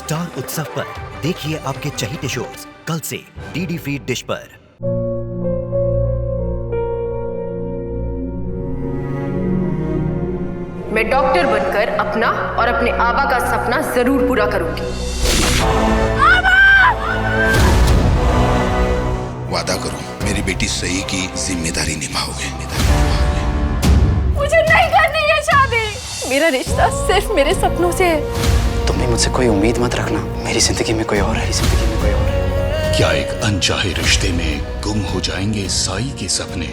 Star उत्सव पर देखिए आपके चहीते शोज कल से डीडी फ्री डिश पर। मैं डॉक्टर बनकर अपना और अपने आबा का सपना जरूर पूरा करूंगी। वादा करो मेरी बेटी सही की जिम्मेदारी निभाओगे। मुझे नहीं करनी है शादी। मेरा रिश्ता सिर्फ मेरे सपनों से है। तुम भी मुझसे कोई उम्मीद मत रखना। मेरी जिंदगी में कोई और है, जिंदगी में कोई और है। क्या एक अनचाहे रिश्ते में गुम हो जाएंगे साई के सपने?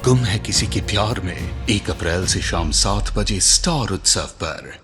गुम है किसी के प्यार में 1 अप्रैल से शाम 7 बजे स्टार उत्सव पर।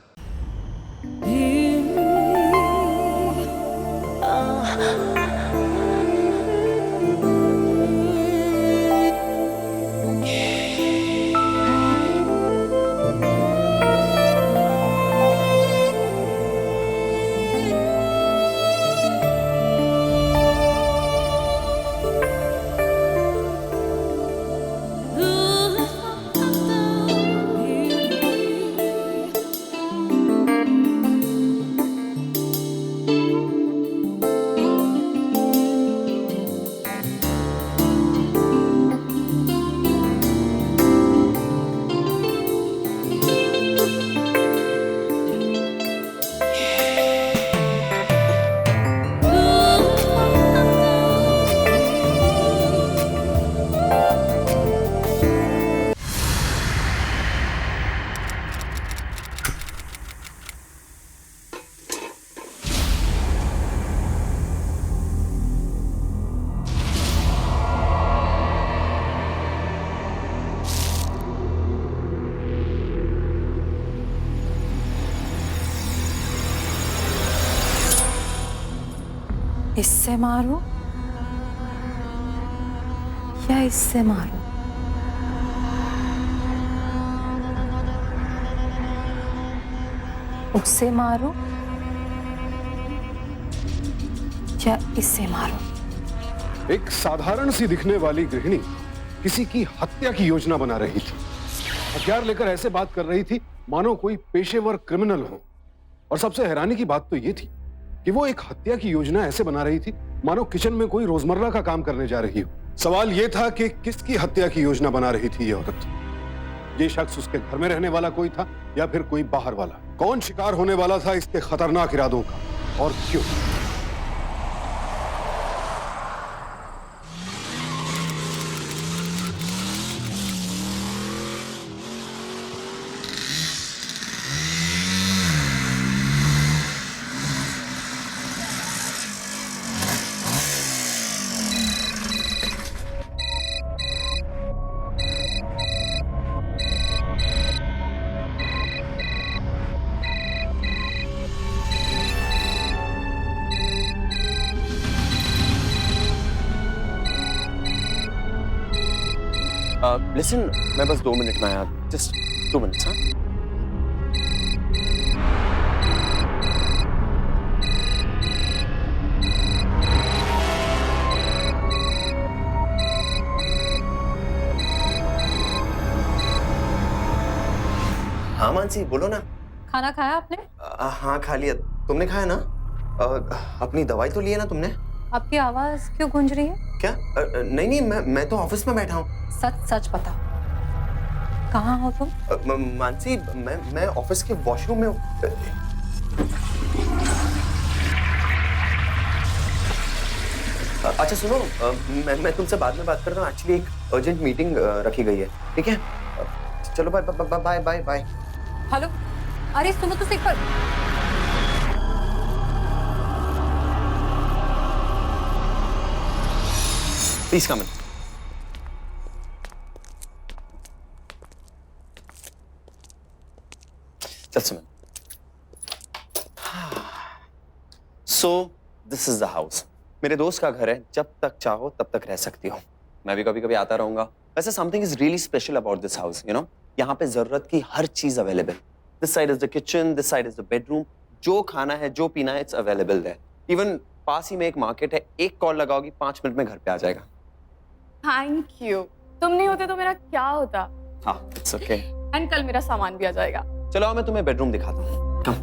इससे मारो या इससे मारो? उससे मारो या इससे मारो? एक साधारण सी दिखने वाली गृहिणी किसी की हत्या की योजना बना रही थी। हथियार लेकर ऐसे बात कर रही थी मानो कोई पेशेवर क्रिमिनल हो। और सबसे हैरानी की बात तो यह थी कि वो एक हत्या की योजना ऐसे बना रही थी मानो किचन में कोई रोजमर्रा का काम करने जा रही हो। सवाल यह था कि किसकी हत्या की योजना बना रही थी ये औरत? ये शख्स उसके घर में रहने वाला कोई था या फिर कोई बाहर वाला? कौन शिकार होने वाला था इसके खतरनाक इरादों का और क्यों? लिसन, मैं बस 2 मिनट में आया। Just 2 minutes. हाँ, हाँ मानसी बोलो ना। खाना खाया आपने? हाँ खा लिया। तुमने खाया ना? अपनी दवाई तो ली है ना तुमने? आपकी आवाज क्यों गूंज रही है? क्या? नहीं नहीं, मैं तो ऑफिस में बैठा हूँ। सच सच बताओ, कहाँ हो तुम? मानसी, मैं ऑफिस के वॉशरूम में हूँ। अच्छा सुनो, मैं तुमसे बाद में बात करता हूँ। एक्चुअली एक अर्जेंट मीटिंग रखी गई है, ठीक है? चलो bye bye bye bye. Hello, अरे सुनो तो एक बार। Please come in. Just a minute. So, this is the house. मेरे दोस्त का घर है। जब तक चाहो तब तक रह सकती हो। मैं भी कभी कभी आता रहूंगा। वैसे something is really special about this house, you know? यहाँ पे जरूरत की हर चीज available. This side is the kitchen, this side is the bedroom. जो खाना है, जो पीना है, it's available there. Even पास ही में एक मार्केट है। एक कॉल लगाओगी 5 मिनट में घर पे आ जाएगा। Thank you. तुम नहीं होते तो मेरा क्या होता? हाँ, it's okay. एंड कल मेरा सामान भी आ जाएगा। चलो मैं तुम्हें बेडरूम दिखाता हूँ। Come.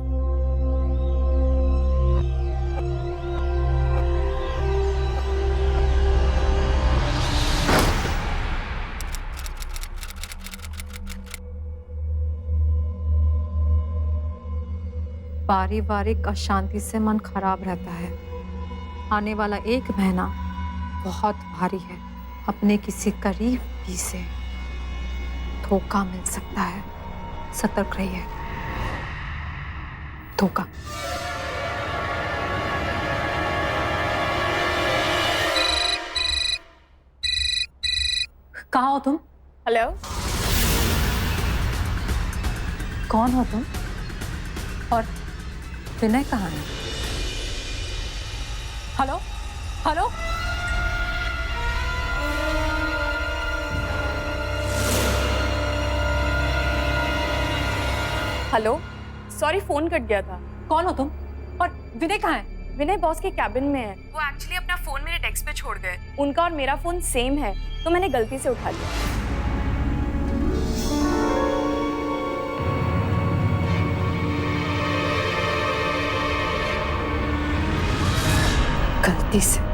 पारिवारिक अशांति से मन खराब रहता है। आने वाला 1 महीना बहुत भारी है। अपने किसी करीबी से धोखा मिल सकता है, सतर्क रहिए। धोखा। कहाँ हो तुम? हेलो, कौन हो तुम? और विनय कहाँ है? Hello hello, hello, sorry phone cut गया था। कौन हो तुम? और विनय कहाँ है? विनय बॉस के कैबिन में है। वो एक्चुअली अपना फोन मेरे डेस्क पे छोड़ गए। उनका और मेरा फोन सेम है, तो मैंने गलती से उठा लिया। गलती से?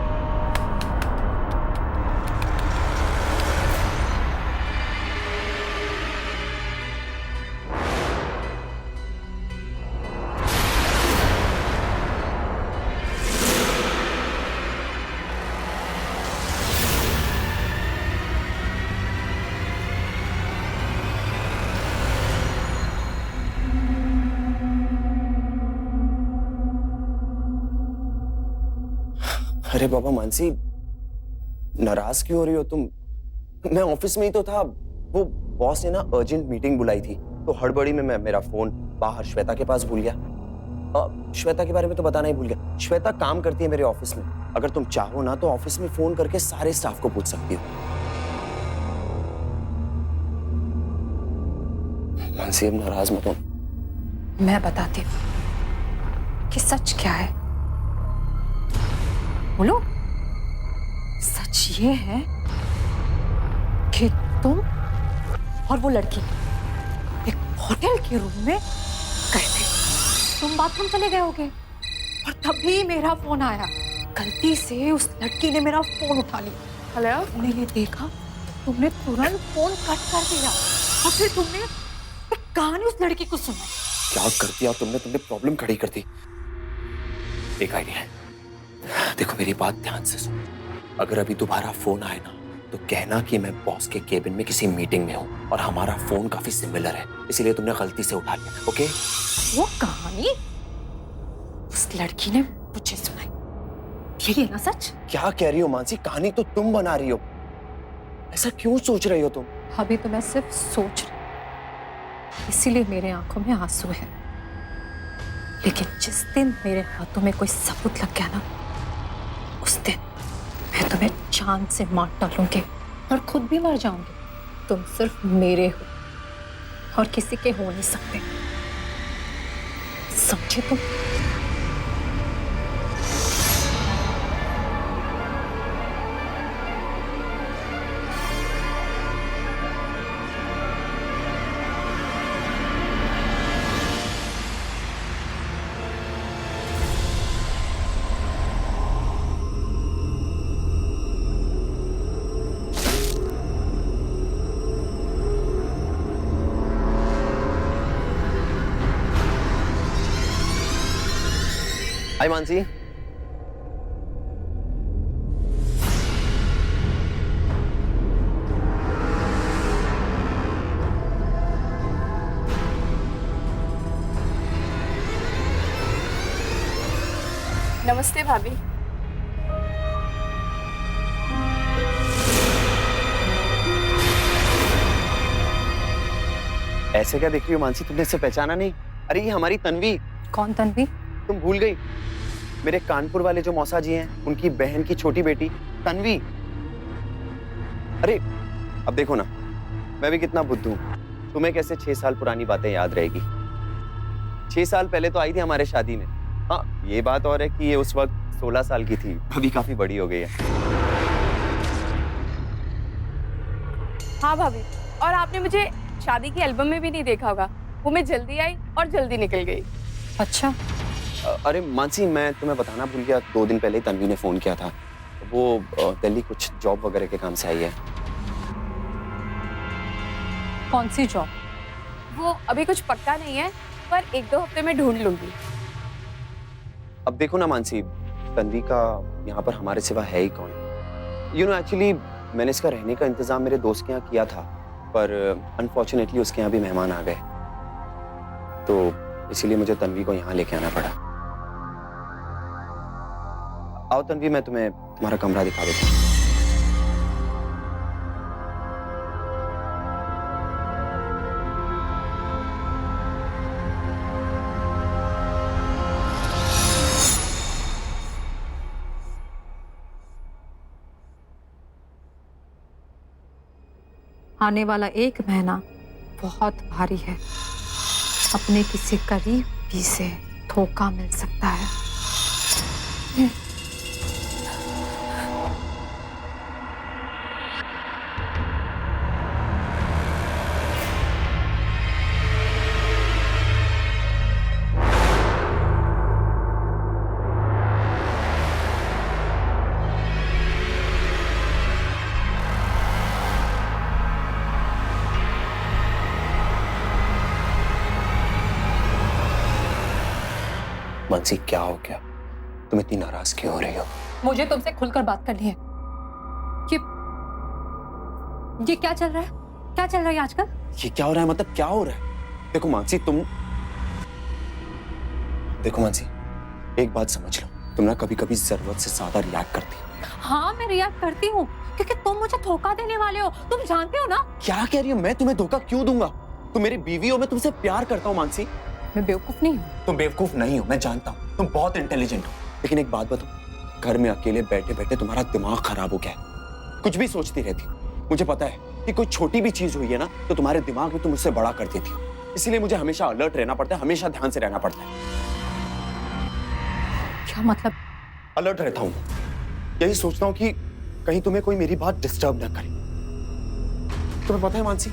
अरे बाबा मानसी, नाराज क्यों हो रही हो तुम? मैं ऑफिस में ही तो था। वो बॉस ने ना अर्जेंट मीटिंग बुलाई थी, तो हड़बड़ी में मैं मेरा फोन बाहर श्वेता के पास भूल गया। श्वेता के बारे में तो बताना ही भूल गया। श्वेता काम करती है मेरे ऑफिस में। अगर तुम चाहो ना तो ऑफिस में फोन करके सारे स्टाफ को पूछ सकती हो। मानसी, अब नाराज मत हो। मैं बताती हूँ कि सच क्या है। बोलो। सच ये है कि तुम और वो लड़की एक होटल के रूम में गए थे। तुम बाथरूम चले गए होगे और तभी मेरा फोन आया। गलती से उस लड़की ने मेरा फोन उठा लिया। हेलो, तुमने ये देखा, तुमने तुरंत फोन कट कर दिया और फिर तुमने एक कहानी उस लड़की को सुनाई। क्या कर दिया तुमने? तुमने प्रॉब्लम खड़ी कर दी। एक आइडिया है, देखो मेरी बात ध्यान से सुनो। अगर अभी दोबारा फोन आए ना तो कहना कि मैं बॉस के केबिन में किसी मीटिंग में हूँ और हमारा फोन काफी सिमिलर है, इसीलिए तुमने गलती से उठा लिया। ओके? वो कहानी उस लड़की ने मुझे सुनाई, यही है ना सच? क्या कह रही हो मानसी? कहानी तो तुम बना रही हो। ऐसा क्यों सोच रही हो तुम? अभी तो मैं सिर्फ सोच रही, इसीलिए मेरे आंखों में आंसू है। लेकिन जिस दिन मेरे हाथों में कोई सबूत लग गया ना, उस दिन मैं तुम्हें जान से मार डालूंगी और खुद भी मर जाऊंगी। तुम सिर्फ मेरे हो और किसी के हो नहीं सकते, समझे तुम? हाय मानसी। नमस्ते भाभी। ऐसे क्या देख रही हो मानसी? तुमने इसे पहचाना नहीं? अरे ये हमारी तन्वी। कौन तन्वी? तुम भूल गई? मेरे कानपुर वाले जो मौसा जी हैं, उनकी बहन की छोटी बेटी तन्वी। अरे अब देखो ना, मैं भी कितना बुद्धू हूं। तुम्हें कैसे 6 साल पुरानी बातें याद रहेगी? 6 साल पहले तो आई थी हमारे शादी में। हाँ, ये बात और है कि ये उस वक्त 16 साल की थी, अभी काफी बड़ी हो गई है। हाँ भाभी, और आपने मुझे शादी की एल्बम में भी नहीं देखा होगा। वो मैं जल्दी आई और जल्दी निकल गई। अच्छा, अरे मानसी, मैं तुम्हें बताना भूल गया। 2 दिन पहले तन्वी ने फोन किया था। वो दिल्ली कुछ जॉब वगैरह के काम से आई है। कौन सी जॉब? वो अभी कुछ पक्का नहीं है, पर 1-2 हफ्ते में ढूंढ लूंगी। अब देखो ना मानसी, तन्वी का यहाँ पर हमारे सिवा है ही कौन? एक्चुअली मैंने इसका रहने का इंतजाम मेरे दोस्त के यहाँ किया था, पर अनफॉर्चुनेटली उसके यहाँ भी मेहमान आ गए, तो इसीलिए मुझे तन्वी को यहाँ लेके आना पड़ा। आओ तन्वी, मैं तुम्हें तुम्हारा कमरा दिखा देता हूँ। आने वाला 1 महीना बहुत भारी है। अपने किसी करीबी से धोखा मिल सकता है। मानसी, क्या हो गया? तुम इतनी नाराज क्यों हो रही हो? मुझे तुमसे खुलकर बात करनी है। ये क्या चल रहा है? क्या चल रहा है आजकल? ये क्या हो रहा है? मतलब क्या हो रहा है? देखो मानसी, एक बात समझ लो, तुम ना कभी कभी जरूरत से ज्यादा रिएक्ट करती हो। हाँ, मैं रिएक्ट करती हूँ क्योंकि तुम मुझे धोखा देने वाले हो। तुम जानते हो ना। क्या कह रही हो? मैं तुम्हें धोखा क्यों दूंगा? तुम मेरी बीवी हो, मैं तुमसे प्यार करता हूँ मानसी। मैं बेवकूफ नहीं हूँ। तुम बेवकूफ नहीं हो, मैं जानता हूँ, तुम बहुत इंटेलिजेंट हो। लेकिन एक बात बताओ, घर में अकेले बैठे बैठे तुम्हारा दिमाग खराब हो गया है। कुछ भी सोचती रहती हो। मुझे पता है कि कोई छोटी भी चीज हुई है ना, तो तुम्हारे दिमाग में तुम उससे बड़ा कर देती हो। इसीलिए मुझे हमेशा अलर्ट रहना पड़ता है, हमेशा ध्यान से रहना पड़ता है। क्या मतलब? अलर्ट रहता हूँ, यही सोचता हूँ कि कहीं तुम्हें कोई मेरी बात डिस्टर्ब ना करे। तुम्हें पता है मानसी,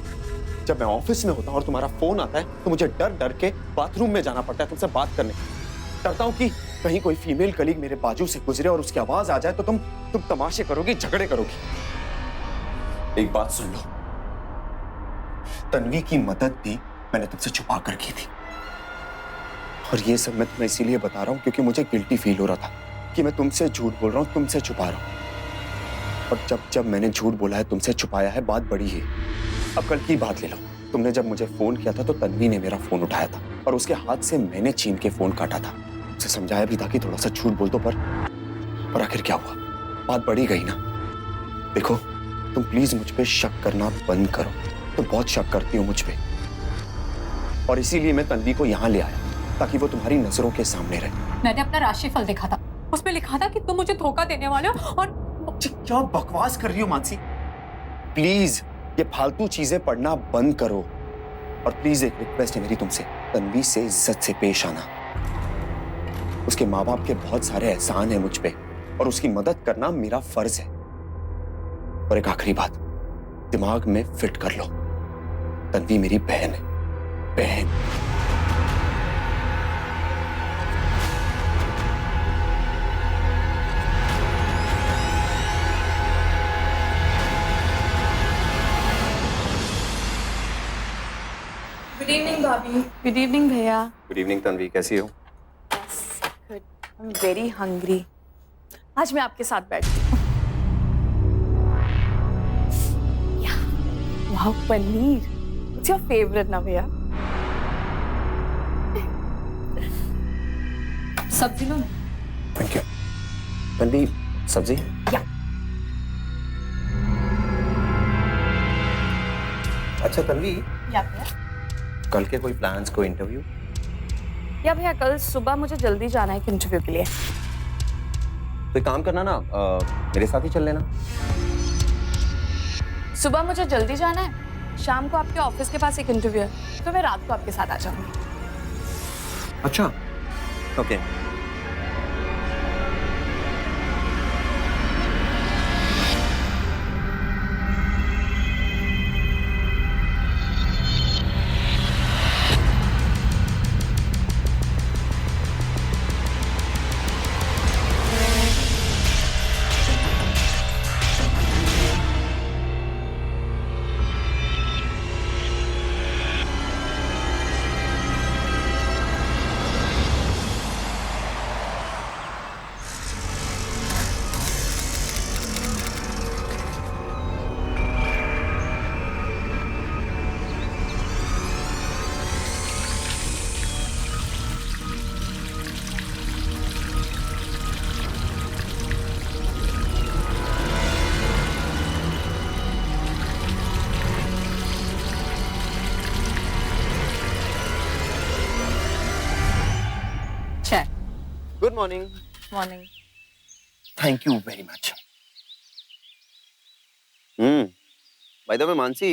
जब मैं ऑफिस में होता हूँ और तुम्हारा फोन आता है, तो मुझे डर डर के बाथरूम में जाना पड़ता है तुमसे बात करने। डरता हूँ कि कहीं कोई फीमेल कलीग मेरे बाजू से गुजरे और उसकी आवाज आ जाए तो तुम तमाशे करोगी, झगड़े करोगी। एक बात सुन लो, तन्वी की मदद भी मैंने तुमसे छुपा कर की थी, और ये सब मैं तुम्हें इसीलिए बता रहा हूँ क्योंकि मुझे गिल्टी फील हो रहा था कि मैं तुमसे झूठ बोल रहा हूँ, तुमसे छुपा रहा हूँ। और जब जब मैंने झूठ बोला है, तुमसे छुपाया है, बात बड़ी है। अब कल की बात ले लो, तुमने जब मुझे फोन किया था तो तन्वी ने मेरा फोन उठाया था और उसके हाथ से मैंने छीन के फोन काटा था। उसे समझाया भी था कि थोड़ा सा झूठ बोल दो, पर आखिर क्या हुआ? बात बढ़ी गई ना। देखो, तुम प्लीज मुझ पे शक करना बंद करो। तुम बहुत शक करती हो मुझ पे, और इसीलिए मैं तन्वी को यहाँ ले आया ताकि वो तुम्हारी नजरों के सामने रहे। मैंने अपना राशिफल देखा था, उसमें लिखा था कि तुम मुझे धोखा देने वाले हो। और क्या बकवास कर रही हो मानसी? प्लीज ये फालतू चीजें पढ़ना बंद करो, और प्लीज एक रिक्वेस्ट है मेरी तुमसे, तन्वी से इज्जत से पेश आना। उसके माँ बाप के बहुत सारे एहसान है मुझ पे, और उसकी मदद करना मेरा फर्ज है। और एक आखिरी बात, दिमाग में फिट कर लो, तन्वी मेरी बहन है, बहन। गुड इवनिंग भाभी। गुड इवनिंग भैया। गुड इवनिंग तन्वी, कैसी हो? Good. I am very hungry. आज मैं आपके साथ बैठती हूँ। वाह, पनीर। इट्स योर फेवरेट ना भैया? सब्जी लो। Thank you. तन्वी, सब्जी? या। अच्छा तन्वी, या भैया। कल के कोई प्लान्स, कोई इंटरव्यू? या भैया, कल सुबह मुझे जल्दी जाना है एक इंटरव्यू के लिए। तो एक काम करना ना, मेरे साथ ही चल लेना। सुबह मुझे जल्दी जाना है, शाम को आपके ऑफिस के पास एक इंटरव्यू है, तो मैं रात को आपके साथ आ जाऊंगी। अच्छा, okay. Good morning. Morning. Thank you very much. By the way Mansi,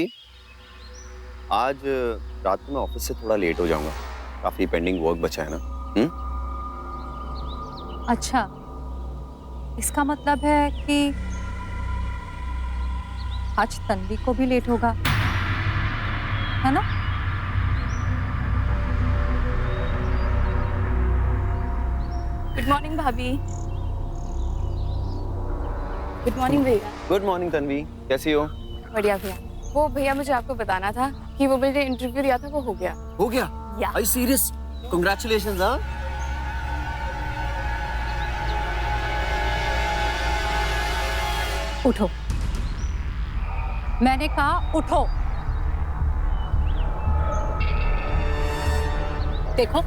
आज रात को मैं ऑफिस से थोड़ा लेट हो जाऊंगा, काफी पेंडिंग वर्क बचा है ना। अच्छा, इसका मतलब है कि आज तन्वी को भी लेट होगा, है ना? गुड मॉर्निंग भाभी। गुड मॉर्निंग भैया। गुड मॉर्निंग तन्वी, कैसी हो? बढ़िया भैया। वो भैया मुझे आपको बताना था कि वो मुझे इंटरव्यू दिया था, वो हो गया। हो गया? या। Are you serious? Congratulations, हाँ? उठो, मैंने कहा उठो। देखो,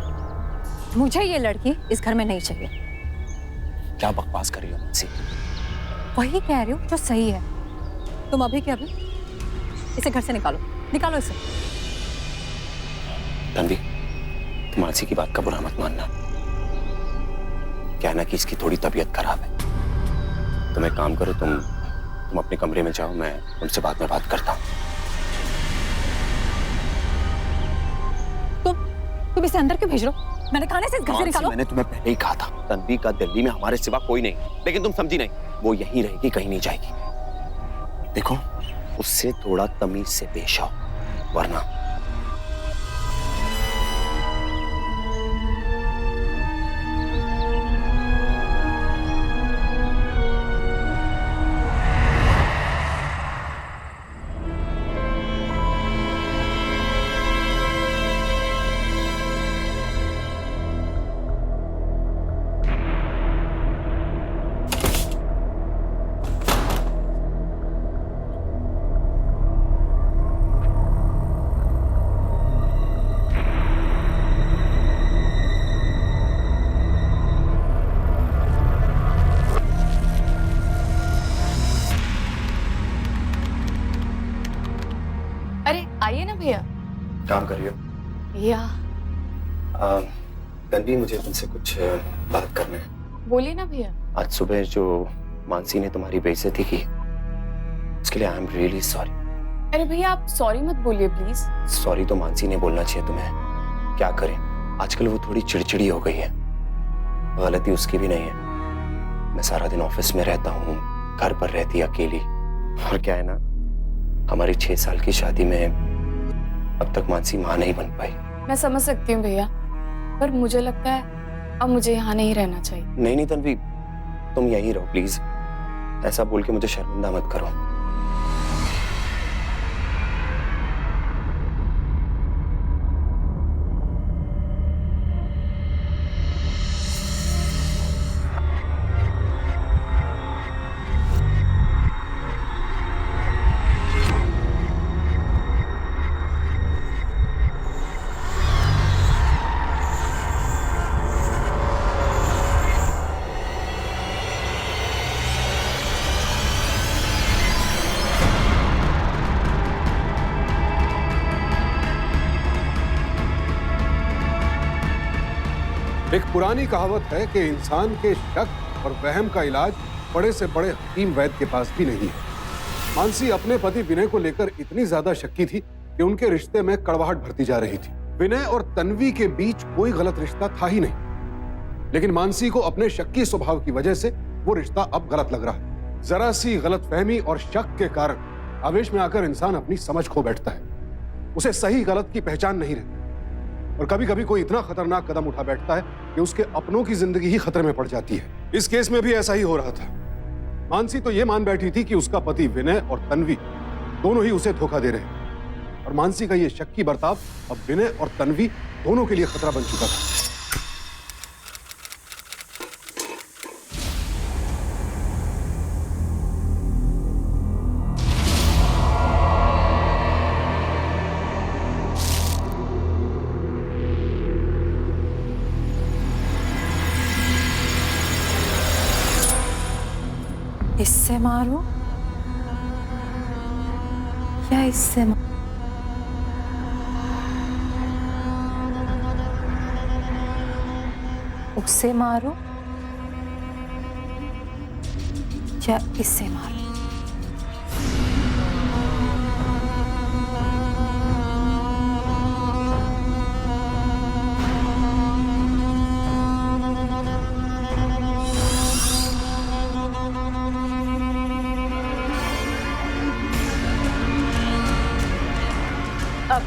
मुझे ये लड़की इस घर में नहीं चाहिए। क्या बकवास कर रही हो मानसी? वही कह रही हूँ जो सही है। तुम अभी के अभी इसे घर से निकालो, निकालो इसे। तन्वी, तुम मानसी की बात का बुरा मत मानना। क्या है ना कि इसकी थोड़ी तबीयत खराब है। तुम एक काम करो, तुम अपने कमरे में जाओ, मैं तुमसे बाद में बात करता हूँ। तुम इसे अंदर क्यों भेज रहे हो? मैंने कहा ना इसे इस घर से निकालो। मैंने तुम्हें पहले ही कहा था, तन्वी का दिल्ली में हमारे सिवा कोई नहीं, लेकिन तुम समझी नहीं। वो यहीं रहेगी, कहीं नहीं जाएगी। देखो, उससे थोड़ा तमीज से पेश आओ, वरना। अरे आइए ना भैया। काम कर रही हो? या। तन्वी, मुझे तुमसे कुछ बात करना है। बोलिए ना भैया। आज सुबह जो मानसी ने तुम्हारी बेइज्जती की, उसके लिए आई एम रियली सॉरी। अरे भैया आप सॉरी मत बोलिए प्लीज। सॉरी तो मानसी ने बोलना चाहिए तुम्हें। क्या करें, आजकल वो थोड़ी चिड़चिड़ी हो गई है। गलती उसकी भी नहीं है। मैं सारा दिन ऑफिस में रहता हूँ, घर पर रहती है अकेली। और क्या है ना, हमारी 6 साल की शादी में अब तक मानसी मां नहीं बन पाई। मैं समझ सकती हूँ भैया, पर मुझे लगता है अब मुझे यहाँ नहीं रहना चाहिए। नहीं नहीं तन्वी, तुम यहीं रहो प्लीज। ऐसा बोल के मुझे शर्मिंदा मत करो। एक पुरानी कहावत है कि इंसान के शक और वहम का इलाज बड़े से बड़े हकीम वैद्य के पास भी नहीं है। मानसी अपने पति विनय को लेकर इतनी ज्यादा शक्की थी कि उनके रिश्ते में कड़वाहट भरती जा रही थी। विनय और तन्वी के बीच कोई गलत रिश्ता था ही नहीं, लेकिन मानसी को अपने शक्की स्वभाव की वजह से वो रिश्ता अब गलत लग रहा है। जरा सी गलतफहमी और शक के कारण आवेश में आकर इंसान अपनी समझ खो बैठता है। उसे सही गलत की पहचान नहीं रहती, और कभी कभी कोई इतना खतरनाक कदम उठा बैठता है कि उसके अपनों की जिंदगी ही खतरे में पड़ जाती है। इस केस में भी ऐसा ही हो रहा था। मानसी तो ये मान बैठी थी कि उसका पति विनय और तन्वी दोनों ही उसे धोखा दे रहे हैं, और मानसी का ये शक्की बर्ताव अब विनय और तन्वी दोनों के लिए खतरा बन चुका था। इससे मारो या इससे मारो? उससे मारो या इससे मार।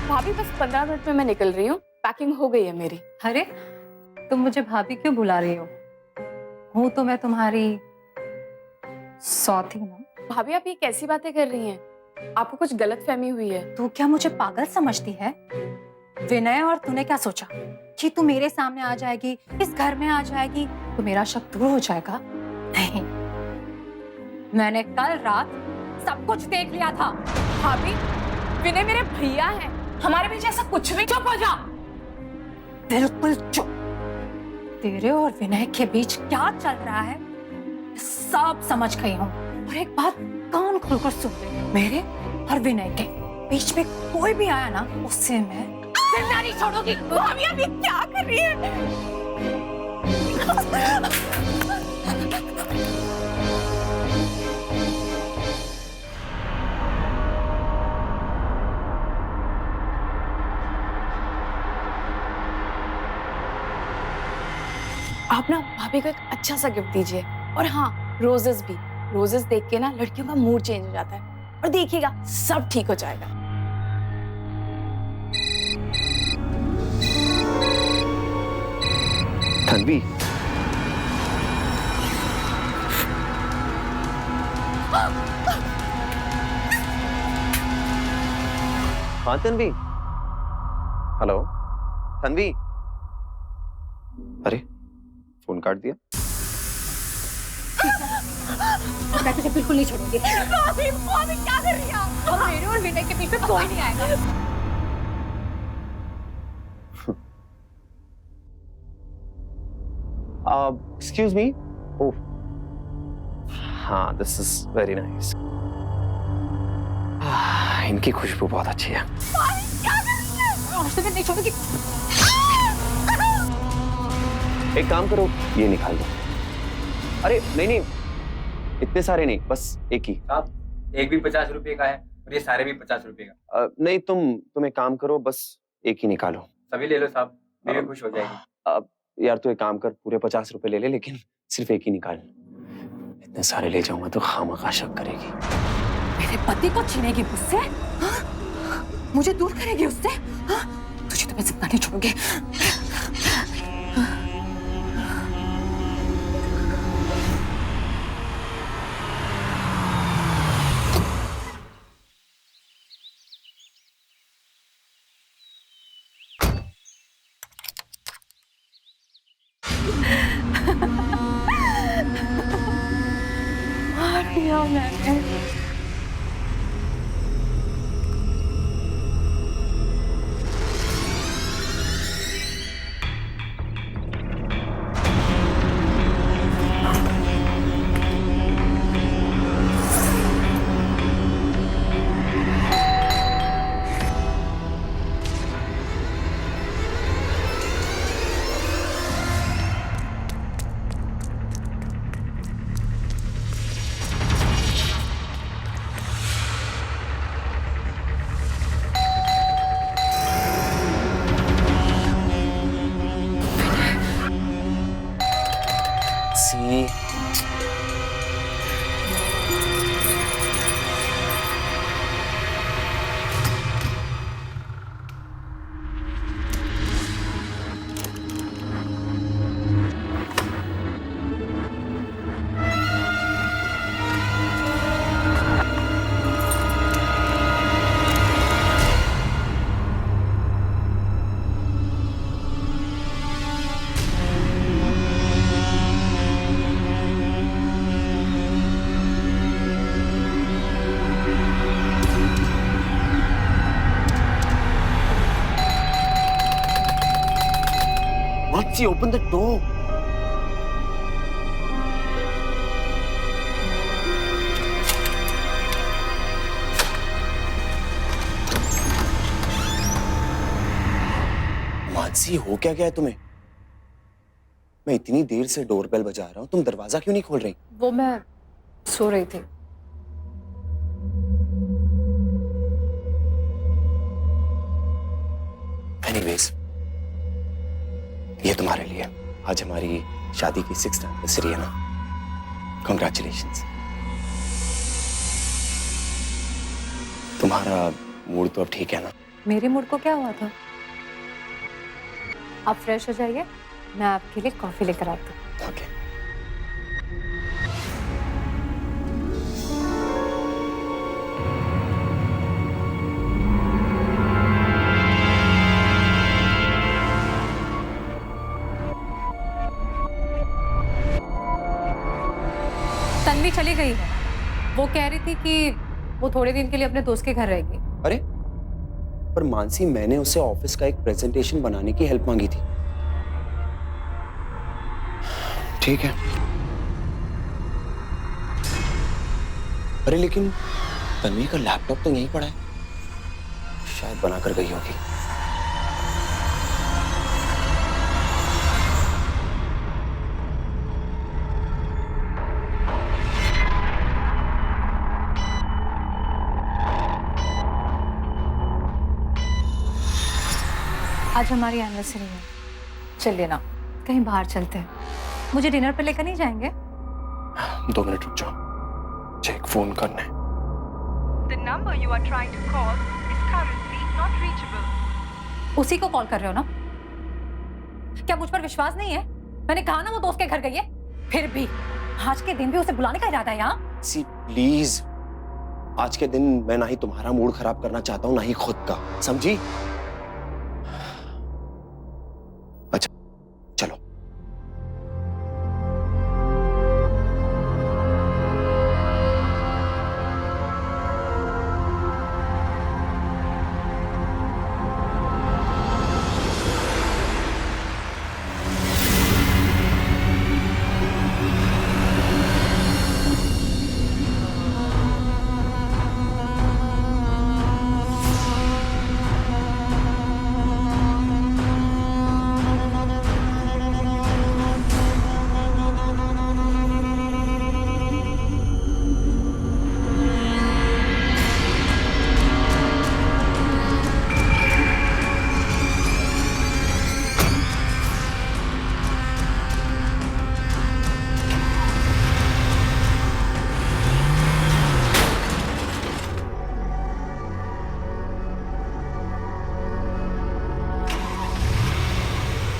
भाभी बस 15 मिनट में मैं निकल रही हूँ, पैकिंग हो गई है मेरी। अरे तुम मुझे भाभी क्यों बुला रही हो? हूं तो मैं तुम्हारी सौती ना। भाभी आप ये कैसी बातें कर रही हैं? आपको कुछ गलतफहमी हुई है। तू क्या मुझे पागल समझती है? विनय और तूने क्या सोचा कि तू मेरे सामने आ जाएगी, इस घर में आ जाएगी तो मेरा शक दूर हो जाएगा? नहीं, मैंने कल रात सब कुछ देख लिया था। भाभी विनय मेरे भैया हैं, हमारे बीच ऐसा कुछ भी। चुप हो जा, बिल्कुल चुप। तेरे और विनय के बीच क्या चल रहा है सब समझ गई हूँ। और एक बात कान खोलकर सुन ले, मेरे और विनय के बीच में कोई भी आया ना, उससे मैं जिंदा नहीं छोड़ूंगी। भाभी आप ये क्या कर रही हैं? आप ना भाभी को एक अच्छा सा गिफ्ट दीजिए, और हाँ रोजेस भी। रोजेस देख के ना लड़कियों का मूड चेंज हो जाता है, और देखिएगा सब ठीक हो जाएगा। तन्वी, हाँ तन्वी, हेलो तन्वी। अरे फोन काट दिया। मैं तुझे बिल्कुल नहीं छोड़ूंगी। भाभी भाभी क्या कर रही हैं? और मेरे और विनय के बीच में कोई नहीं आएगा। Excuse me. ओह हाँ, दिस इज वेरी नाइस। इनकी खुशबू बहुत अच्छी है। आज तो मैं नहीं छोड़ूंगी। एक काम करो, ये निकाल दो। अरे नहीं नहीं, इतने सारे नहीं, बस एक ही। साहब एक भी 50 रुपए का है और ये सारे भी 50 रुपए का। नहीं, तुम एक काम करो, बस एक ही निकालो। सभी ले लो साहब, मैं भी खुश हो जाएगी। यार तू एक काम कर, पूरे 50 रुपए ले ले, लेकिन सिर्फ एक ही निकाल। इतने सारे ले जाऊंगा तो खामखा शक करेगी। मेरे पति को छीनेगी मुझसे? हाँ? मुझे दूर करेगी उससे? हाँ? तुझे तो मैं जिंदा नहीं छोड़ूंगी। मार दिया मैंने। सी open the door. मानसी, हो क्या गया है तुम्हें? मैं इतनी देर से डोरबेल बजा रहा हूँ, तुम दरवाजा क्यों नहीं खोल रही? वो मैं सो रही थी। एनीवेज, ये तुम्हारे लिए। आज हमारी शादी की 6th एनिवर्सरी है ना। कॉन्ग्रेचुलेशंस। तुम्हारा मूड तो अब ठीक है ना? मेरे मूड को क्या हुआ था? आप फ्रेश हो जाइए, मैं आपके लिए कॉफी लेकर आती हूँ। ओके। तन्वी चली गई है। वो कह रही थी कि वो थोड़े दिन के लिए अपने दोस्त के घर रहेगी। अरे पर मानसी, मैंने उससे ऑफिस का एक प्रेजेंटेशन बनाने की हेल्प मांगी थी। ठीक है। अरे लेकिन तन्वी का लैपटॉप तो यहीं पड़ा है, शायद बना कर गई होगी। आज हमारी एनिवर्सरी है, चलिए ना कहीं बाहर चलते हैं। मुझे डिनर पे लेकर नहीं जाएंगे? 2 मिनट रुक जाओ, चेक फोन करना है। The number you are trying to call is currently not reachable. उसी को कॉल कर रहे हो ना? क्या मुझ पर विश्वास नहीं है? मैंने कहा ना वो दोस्त के घर गई है। फिर भी आज के दिन भी उसे बुलाने का इरादा है यहाँ? सी प्लीज, आज के दिन मैं ना ही तुम्हारा मूड खराब करना चाहता हूँ, ना ही खुद का, समझी? अच्छा चलो।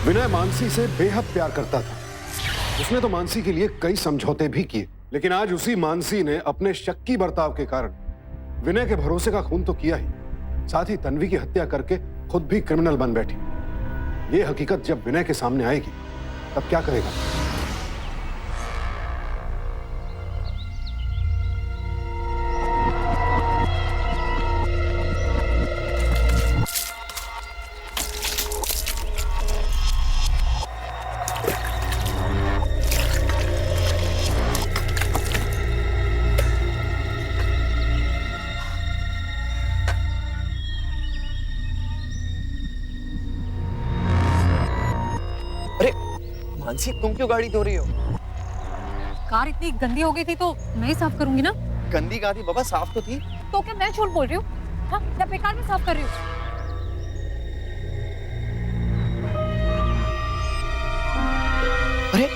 विनय मानसी से बेहद प्यार करता था। उसने तो मानसी के लिए कई समझौते भी किए, लेकिन आज उसी मानसी ने अपने शक्की बर्ताव के कारण विनय के भरोसे का खून तो किया ही, साथ ही तन्वी की हत्या करके खुद भी क्रिमिनल बन बैठी। ये हकीकत जब विनय के सामने आएगी तब क्या करेगा? मानसी, तुम क्यों गाड़ी धो रही हो? कार इतनी गंदी हो गई थी तो मैं ही साफ करूंगी ना। गंदी कहाँ थी बाबा, साफ तो थी। तो क्या मैं झूठ बोल रही हूँ? हाँ, मैं बेकार में साफ कर रही हूँ। अरे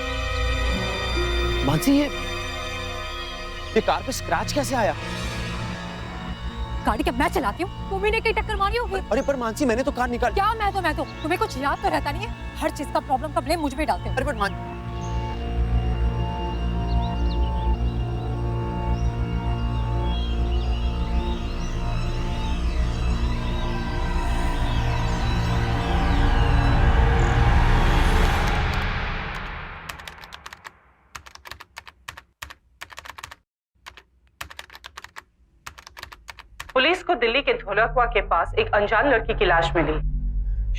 मानसी, ये कार पे स्क्रैच कैसे आया? गाड़ी क्या मैं चलाती हूँ? तुम ही ने कहीं टक्कर मारी होगी। अरे पर मानसी, मैंने तो कार निकाल। क्या मैं तो तुम्हें कुछ याद तो रहता नहीं है? हर चीज का प्रॉब्लम का ब्लेम मुझ पे डालते हो। अरे पर पुलिस को दिल्ली के धौलाकुआं के पास एक अनजान लड़की की लाश मिली।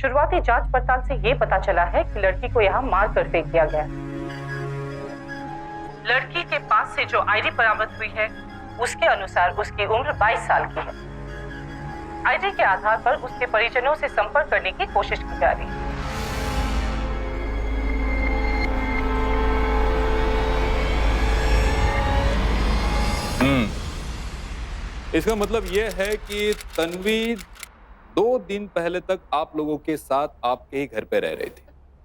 शुरुआती जांच पड़ताल से ये पता चला है कि लड़की को यहाँ मार कर फेंक दिया गया। लड़की के पास से जो आईडी बरामद हुई है उसके अनुसार उसकी उम्र 22 साल की है। आईडी के आधार पर उसके परिजनों से संपर्क करने की कोशिश की जा रही है। इसका मतलब यह है कि तन्वी 2 दिन पहले तक आप लोगों के साथ आपके ही घर पे रह रही थी।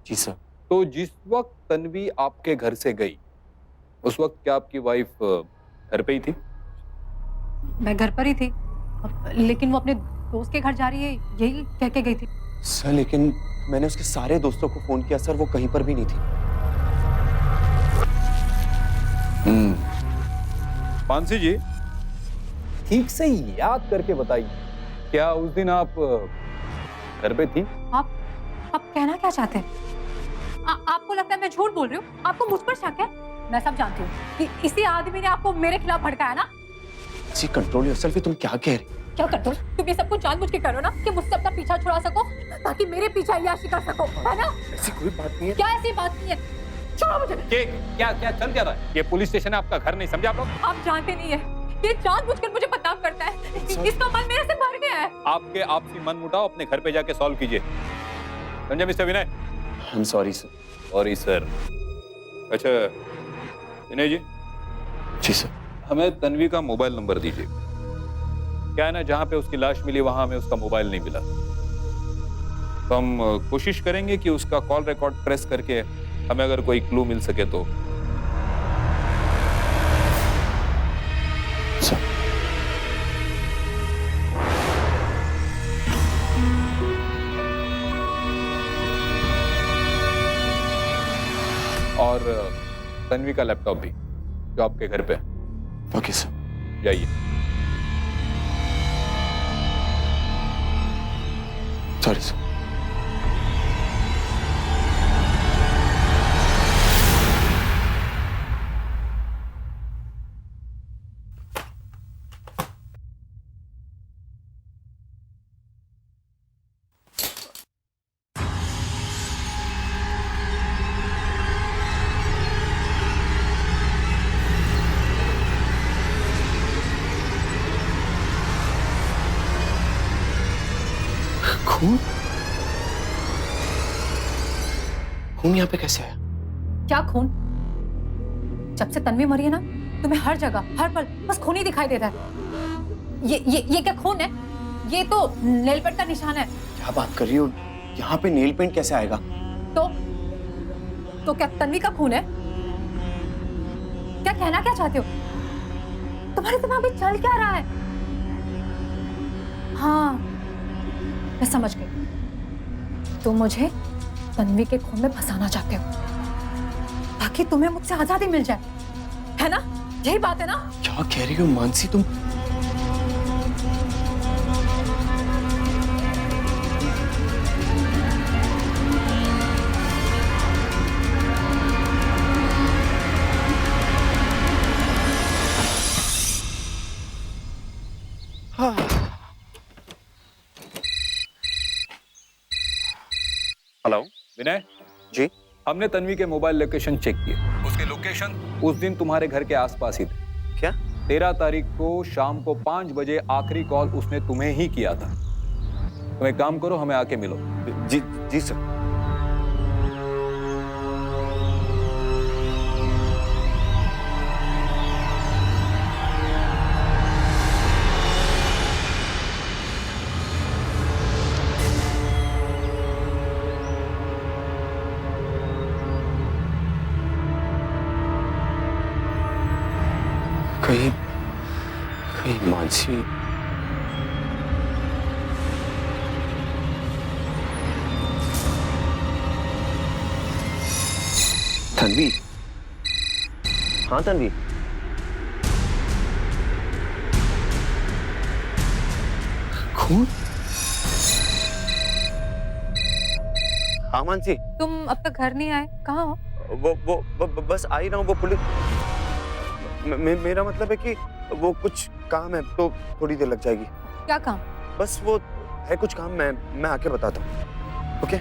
जी सर। तो जिस वक्त तन्वी आपके घर से गई उस वक्त क्या आपकी वाइफ घर पे ही थी? मैं घर पर ही थी, लेकिन वो अपने दोस्त के घर जा रही है यही कह के गई थी। सर लेकिन मैंने उसके सारे दोस्तों को फोन किया सर, वो कहीं पर भी नहीं थी। मानसी जी, ठीक से याद करके बताइए, क्या उस दिन आप घर पे थी? आप कहना क्या चाहते हैं? आपको लगता है मैं झूठ बोल रही हूँ? आपको मुझ पर शक है? मैं सब जानती हूँ कि इसी आदमी ने आपको मेरे खिलाफ भड़काया ना। जी कंट्रोल योरसेल्फ, तुम क्या कह रही? क्या कंट्रोल? तुम ये सब कुछ जानबूझ के करो ना कि मुझसे अपना पीछा छुड़ा सको, ताकि मेरे पीछे अय्याशी कर सको, है ना? ऐसी कोई बात नहीं है। क्या ऐसी बात नहीं है? छोड़ो मुझे। क्या चल क्या रहा है? ये पुलिस स्टेशन है, आपका घर नहीं, समझे आप लोग? आप जानते नहीं है, ये जानबूझकर मुझे बदनाम करता है। इसका मन मेरे से भर गया है। आपके आपसी मन मुटाव अपने घर पे जाके सॉल्व कीजिए, समझे mister Vinay? I am sorry sir. Sorry sir. अच्छा विनय जी। जी सर। हमें तन्वी का मोबाइल नंबर दीजिए। क्या है ना, जहां पे उसकी लाश मिली वहां हमें उसका मोबाइल नहीं मिला, तो हम कोशिश करेंगे कि उसका कॉल रिकॉर्ड प्रेस करके हमें अगर कोई क्लू मिल सके तो। और तन्वी का लैपटॉप भी जो आपके घर पे है। Okay sir. जाइए। Sorry sir. खून? खून यहाँ पे कैसे आया? क्या खून? जब से तन्वी मरी है ना, तुम्हें हर जगह हर पल बस खून ही दिखाई देता है। ये क्या खून है? ये तो नेल पेंट का निशान है। क्या बात कर रही हो? यहाँ पे नेल पेंट कैसे आएगा? तो क्या तन्वी का खून है? क्या कहना क्या चाहते हो? तुम्हारे दिमाग में चल क्या रहा है? हाँ, मैं समझ गई। तुम मुझे तन्वी के खून में फंसाना चाहते हो ताकि तुम्हें मुझसे आजादी मिल जाए, है ना? यही बात है ना? क्या कह रही हो मानसी तुम? हेलो विनय जी। हमने तन्वी के मोबाइल लोकेशन चेक किए, उसके लोकेशन उस दिन तुम्हारे घर के आसपास ही थे। क्या? 13 तारीख को शाम को 5 बजे आखिरी कॉल उसने तुम्हें ही किया था। तुम एक काम करो, हमें आके मिलो। जी जी सर। कहीं मानसी तन्वी। हाँ तन्वी। खून? हाँ मानसी। तुम अब तक घर नहीं आए, कहाँ हो? वो बस आ ही रहा हूँ। वो पुलिस मेरा मतलब है कि वो कुछ काम है तो थोड़ी देर लग जाएगी। क्या काम? बस वो है कुछ काम, मैं आके बताता हूँ। ओके?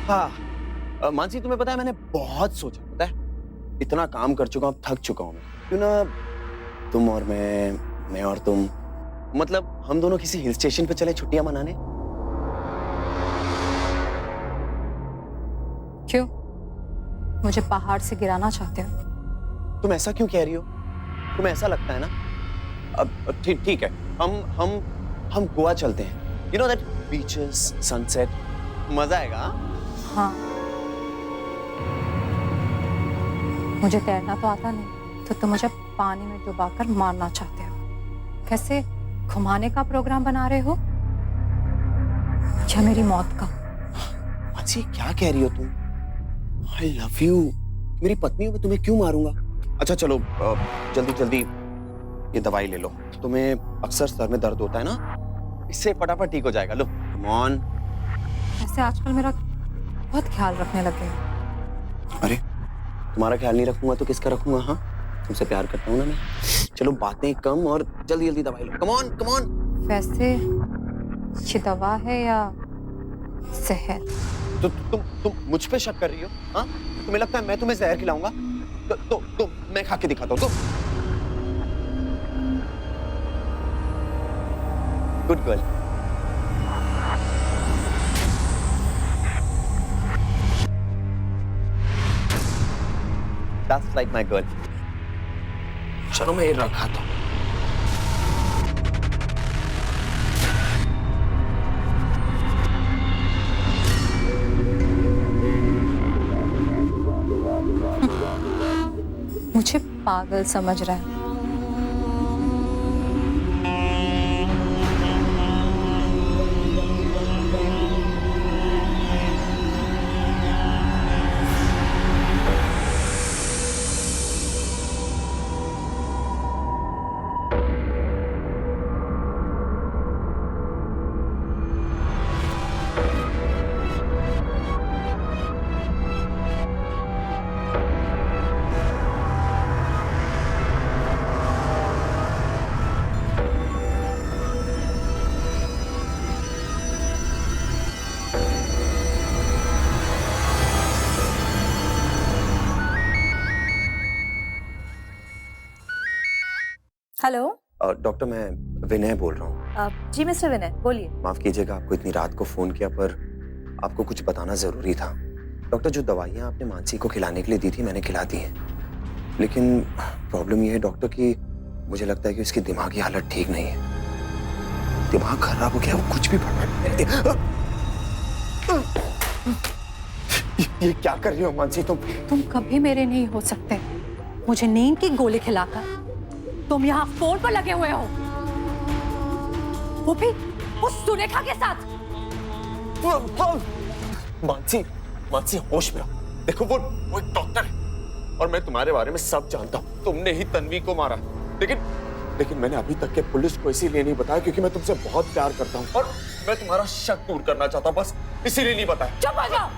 हाँ मानसी, तुम्हें पता है मैंने बहुत सोचा, पता है इतना काम कर चुका हूँ, थक चुका हूँ मैं। क्यों ना तुम और मैं और तुम, मतलब हम दोनों किसी हिल स्टेशन पे चले छुट्टियां मनाने। क्यों? मुझे पहाड़ से गिराना चाहते हो? तुम ऐसा क्यों कह रही हो? तुम्हें ऐसा लगता है ना? अब ठीक है, हम गोवा चलते हैं। You know that beaches, sunset, मजा आएगा। हाँ, मुझे तैरना तो आता नहीं, तो तुम मुझे पानी में डुबाकर मारना चाहते हो। कैसे घुमाने का प्रोग्राम बना रहे हो या मेरी मौत का? मानसी क्या कह रही हो तुम? I love you। मेरी पत्नी हो, मैं तुम्हें क्यों मारूंगा? अच्छा चलो जल्दी ये दवाई ले लो। तुम्हें अक्सर सर में दर्द होता है ना, इससे फटाफट ठीक हो जाएगा। लो कम ऑन। ऐसे आजकल मेरा बहुत ख्याल रखने लगे हो। अरे तुम्हारा ख्याल नहीं रखूंगा तो किसका रखूंगा? हाँ तुमसे प्यार करता हूँ ना मैं। चलो बातें कम और जल्दी दवाई लो। Come on. वैसे ये दवा है या जहर? तो तुम मुझ पे शक कर रही हो? हाँ तुम्हें लगता है मैं तुम्हें जहर खिलाऊंगा? तो मैं खा के दिखाता हूँ। तो good girl. That's like my girl। चलो मैं ये रखाता हूँ। मुझे पागल समझ रहा है। हेलो डॉक्टर, मैं विनय बोल रहा हूँ। जी मिस्टर विनय, बोलिए। माफ कीजिएगा आपको इतनी रात को फोन किया, पर आपको कुछ बताना जरूरी था। डॉक्टर, जो दवाइयाँ आपने मानसी को खिलाने के लिए दी थी मैंने खिला दी हैं, लेकिन प्रॉब्लम ये है डॉक्टर कि मुझे लगता है कि उसकी दिमागी हालत ठीक नहीं है। दिमाग खराब हो गया, वो कुछ भी ये क्या कर रही हो मानसी तुम कभी मेरे नहीं हो सकते। मुझे नींद की गोली खिलाकर तुम यहाँ फोन पर लगे हुए हो, वो भी उस सुरेखा के साथ। मानसी होश में आओ। देखो वो एक डॉक्टर है और मैं तुम्हारे बारे में सब जानता हूँ। तुमने ही तन्वी को मारा, लेकिन मैंने अभी तक के पुलिस को इसीलिए नहीं बताया क्योंकि मैं तुमसे बहुत प्यार करता हूँ और मैं तुम्हारा शक दूर करना चाहता हूँ, बस इसीलिए नहीं बताया। चुप हो जाओ।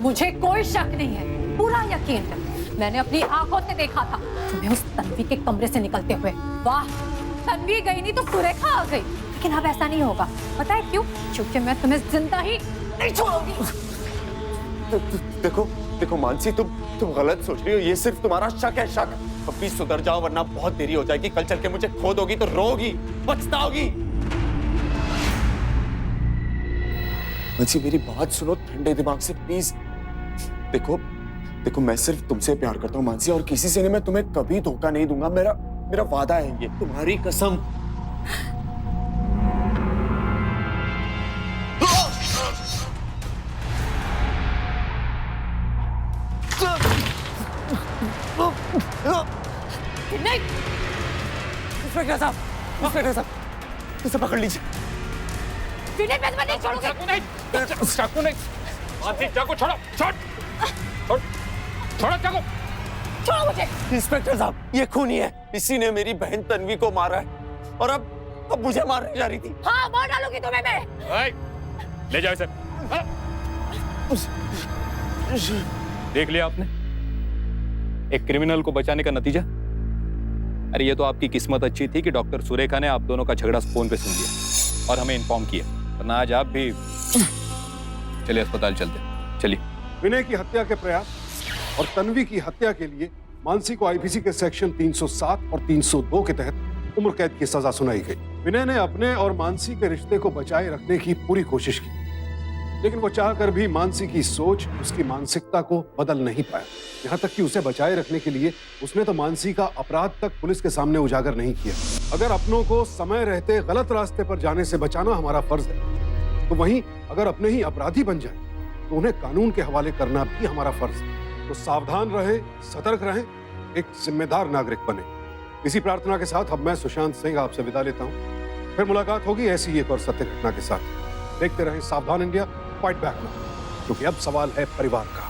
मुझे कोई शक नहीं है, पूरा यकीन है। मैंने अपनी आंखों से देखा था तुम्हें उस तन्वी के कमरे से निकलते हुए। वाह, तन्वी गई नहीं तो सुरेखा आ गई। लेकिन अब ऐसा नहीं होगा, पता है क्यों? क्योंकि मैं तुम्हें जिंदा ही नहीं छोड़ूंगी। देखो मानसी, तुम गलत सोच रही हो। ये सिर्फ तुम्हारा शक है, शक। अभी सुधर जाओ वरना बहुत देरी हो जाएगी। कल चल के मुझे खो दोगी तो रोगी, पछताओगी। मानसी मेरी बात सुनो ठंडे दिमाग से प्लीज। देखो मैं सिर्फ तुमसे प्यार करता हूँ मानसी, और किसी से नहीं। मैं तुम्हें कभी धोखा नहीं दूंगा, मेरा वादा है ये, तुम्हारी कसम। नहीं, इंस्पेक्टर साहब इसे पकड़ लीजिए। विनय, मैं नहीं छोड़ूंगी। चाकू नहीं, मानसी चाकू छोड़ो, छोड़ो चाकू। छोड़ो मुझे। इंस्पेक्टर साहब, ये खूनी है। इसी ने मेरी बहन तन्वी को मारा है और अब मुझे मारने जा रही थी। हाँ, मार डालूंगी तुम्हें मैं। ले जाओ इसे। देख लिया आपने एक क्रिमिनल को बचाने का नतीजा। अरे ये तो आपकी किस्मत अच्छी थी कि डॉक्टर सुरेखा ने आप दोनों का झगड़ा फोन पे सुन लिया और हमें इन्फॉर्म किया, वरना आज आप भी चलिए अस्पताल चलते हैं, चलिए। विनय की हत्या के प्रयास और तन्वी की हत्या के लिए मानसी को आईपीसी के सेक्शन 307 और 302 के तहत उम्र कैद की सजा सुनाई गई। विनय ने अपने और मानसी के रिश्ते को बचाए रखने की पूरी कोशिश की, लेकिन वो चाहकर भी मानसी की सोच, उसकी मानसिकता को बदल नहीं पाया। यहाँ तक कि उसे बचाए रखने के लिए उसने तो मानसी का अपराध तक पुलिस के सामने उजागर नहीं किया। अगर अपनों को समय रहते गलत रास्ते पर जाने से बचाना हमारा फर्ज है, तो वहीं अगर अपने ही अपराधी बन जाए तो उन्हें कानून के हवाले करना भी हमारा फर्ज है। तो सावधान रहें, सतर्क रहें, एक जिम्मेदार नागरिक बने। इसी प्रार्थना के साथ अब मैं सुशांत सिंह आपसे विदा लेता हूँ। फिर मुलाकात होगी ऐसी एक और सत्य घटना के साथ। देखते रहें सावधान इंडिया, फाइट बैक, क्योंकि अब सवाल है परिवार का।